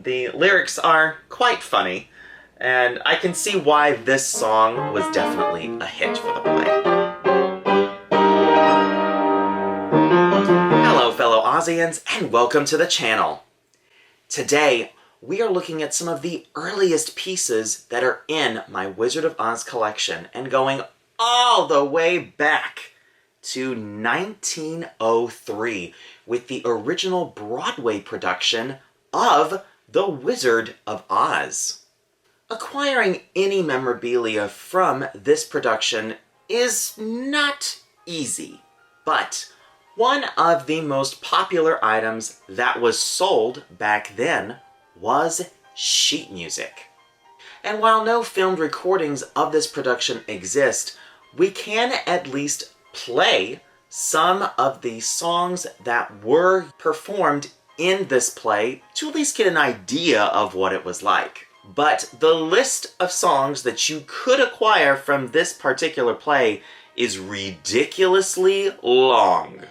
The lyrics are quite funny, and I can see why this song was definitely a hit for the play. Hello fellow Aussians, and welcome to the channel. Today, we are looking at some of the earliest pieces that are in my Wizard of Oz collection, and going all the way back to 1903 with the original Broadway production of The Wizard of Oz. Acquiring any memorabilia from this production is not easy, but one of the most popular items that was sold back then was sheet music. And while no filmed recordings of this production exist, we can at least play some of the songs that were performed in this play to at least get an idea of what it was like. But the list of songs that you could acquire from this particular play is ridiculously long,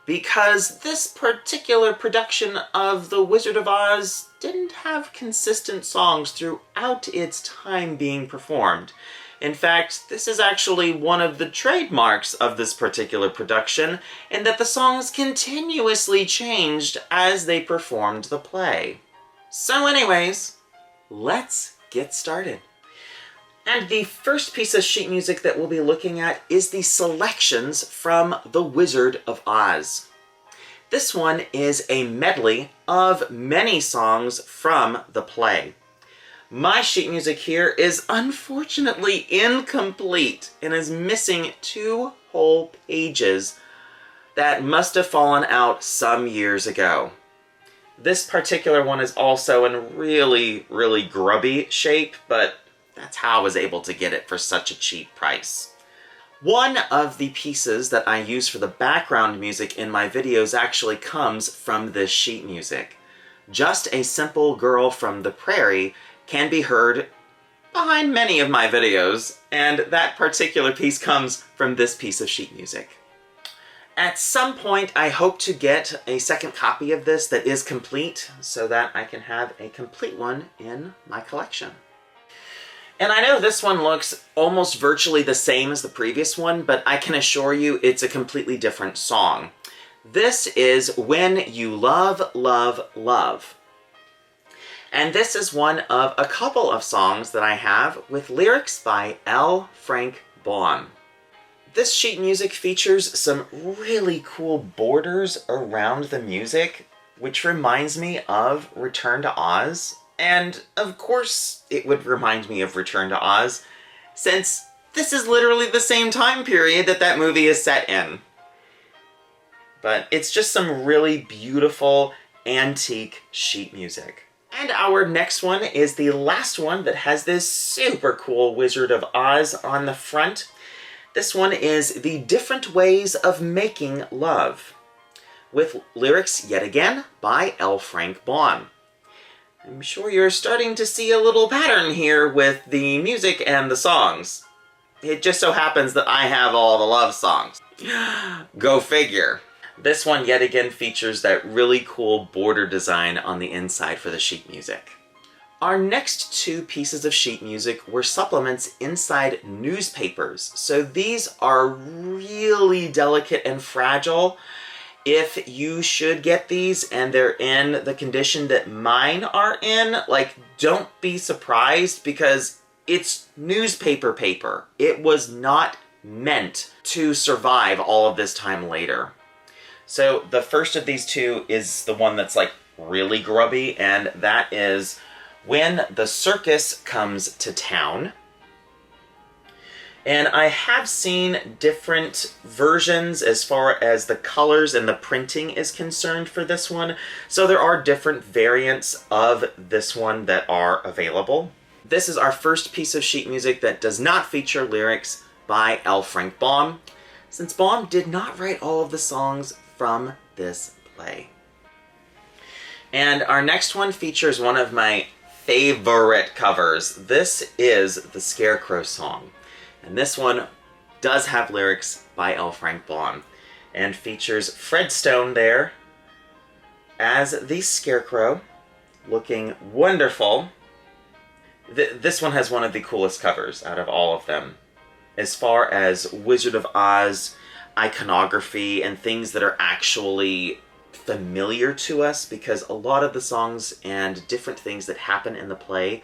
because this particular production of The Wizard of Oz didn't have consistent songs throughout its time being performed. In fact, this is actually one of the trademarks of this particular production, in that the songs continuously changed as they performed the play. So anyways, let's get started. And the first piece of sheet music that we'll be looking at is the selections from The Wizard of Oz. This one is a medley of many songs from the play. My sheet music here is unfortunately incomplete and is missing 2 whole pages that must have fallen out some years ago. This particular one is also in really grubby shape, but that's how I was able to get it for such a cheap price. One of the pieces that I use for the background music in my videos actually comes from this sheet music. Just a Simple Girl from the Prairie can be heard behind many of my videos, and that particular piece comes from this piece of sheet music. At some point, I hope to get a second copy of this that is complete, so that I can have a complete one in my collection. And I know this one looks almost virtually the same as the previous one, but I can assure you it's a completely different song. This is When You Love, Love, Love. And this is one of a couple of songs that I have with lyrics by L. Frank Baum. This sheet music features some really cool borders around the music, which reminds me of Return to Oz. And of course it would remind me of Return to Oz, since this is literally the same time period that that movie is set in. But it's just some really beautiful antique sheet music. And our next one is the last one that has this super cool Wizard of Oz on the front. This one is The Different Ways of Making Love, with lyrics yet again by L. Frank Baum. I'm sure you're starting to see a little pattern here with the music and the songs. It just so happens that I have all the love songs. Go figure. This one yet again features that really cool border design on the inside for the sheet music. Our next 2 pieces of sheet music were supplements inside newspapers, so these are really delicate and fragile. If you should get these and they're in the condition that mine are in, don't be surprised, because it's newspaper paper. It was not meant to survive all of this time later. So the first of these 2 is the one that's really grubby, and that is When the Circus Comes to Town. And I have seen different versions as far as the colors and the printing is concerned for this one, so there are different variants of this one that are available. This is our first piece of sheet music that does not feature lyrics by L. Frank Baum, since Baum did not write all of the songs from this play. And our next one features one of my favorite covers. This is the Scarecrow song. And this one does have lyrics by L. Frank Baum, and features Fred Stone there as the Scarecrow, looking wonderful. This one has one of the coolest covers out of all of them. As far as Wizard of Oz iconography and things that are actually familiar to us, because a lot of the songs and different things that happen in the play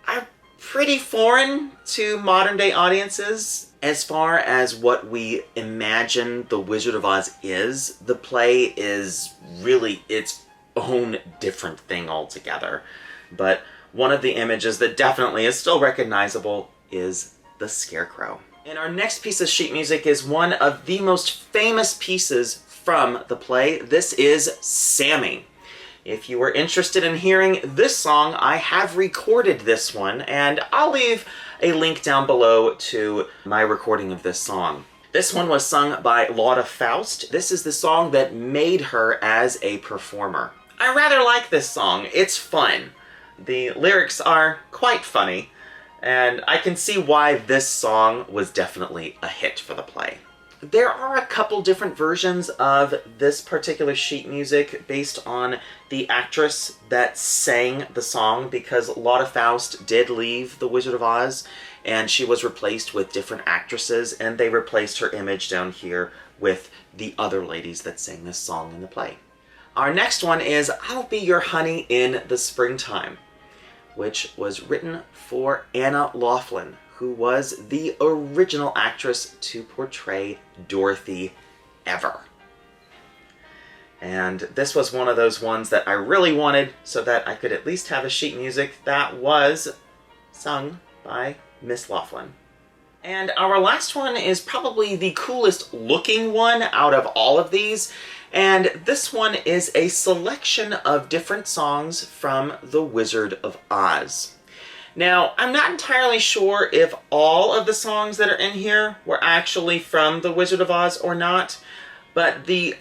are pretty foreign to modern day audiences. As far as what we imagine the Wizard of Oz is, the play is really its own different thing altogether. But one of the images that definitely is still recognizable is the Scarecrow. And our next piece of sheet music is one of the most famous pieces from the play. This is Sammy. If you are interested in hearing this song, I have recorded this one, and I'll leave a link down below to my recording of this song. This one was sung by Lotta Faust. This is the song that made her as a performer. I rather like this song. It's fun. The lyrics are quite funny, and I can see why this song was definitely a hit for the play. There are a couple different versions of this particular sheet music based on the actress that sang the song, because Lotta Faust did leave The Wizard of Oz and she was replaced with different actresses, and they replaced her image down here with the other ladies that sang this song in the play. Our next one is I'll Be Your Honey in the Springtime, which was written for Anna Loughlin, who was the original actress to portray Dorothy ever. And this was one of those ones that I really wanted so that I could at least have a sheet music that was sung by Miss Loughlin. And our last one is probably the coolest looking one out of all of these, and this one is a selection of different songs from The Wizard of Oz. Now, I'm not entirely sure if all of the songs that are in here were actually from The Wizard of Oz or not, but the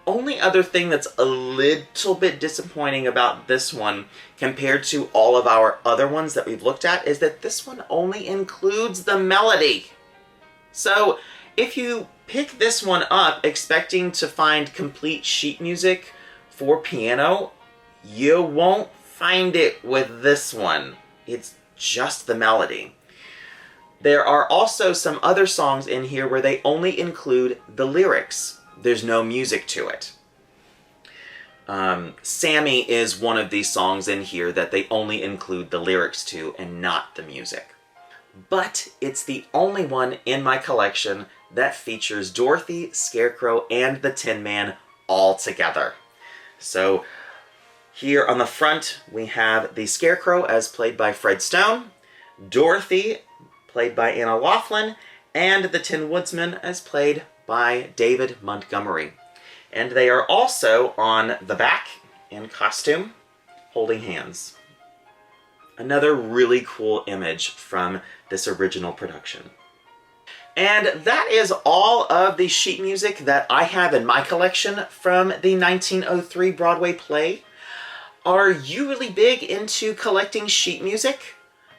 only other thing that's a little bit disappointing about this one compared to all of our other ones that we've looked at is that this one only includes the melody. So, if you pick this one up expecting to find complete sheet music for piano, you won't find it with this one. It's just the melody. There are also some other songs in here where they only include the lyrics. There's no music to it. Sammy is one of these songs in here that they only include the lyrics to and not the music. But it's the only one in my collection that features Dorothy, Scarecrow, and the Tin Man all together. So here on the front, we have the Scarecrow as played by Fred Stone, Dorothy played by Anna Loughlin, and the Tin Woodsman as played by David Montgomery. And they are also on the back in costume, holding hands. Another really cool image from this original production. And that is all of the sheet music that I have in my collection from the 1903 Broadway play. Are you really big into collecting sheet music?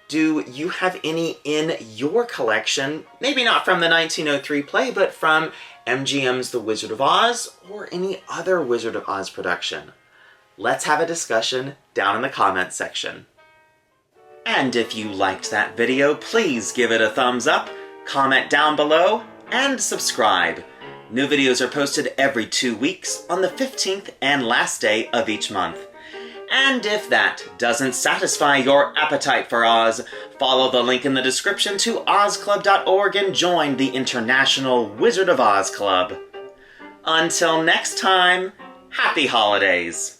Do you have any in your collection? Maybe not from the 1903 play, but from MGM's The Wizard of Oz or any other Wizard of Oz production. Let's have a discussion down in the comments section. And if you liked that video, please give it a thumbs up, comment down below, and subscribe. New videos are posted every 2 weeks on the 15th and last day of each month. And if that doesn't satisfy your appetite for Oz, follow the link in the description to ozclub.org and join the International Wizard of Oz Club. Until next time, happy holidays!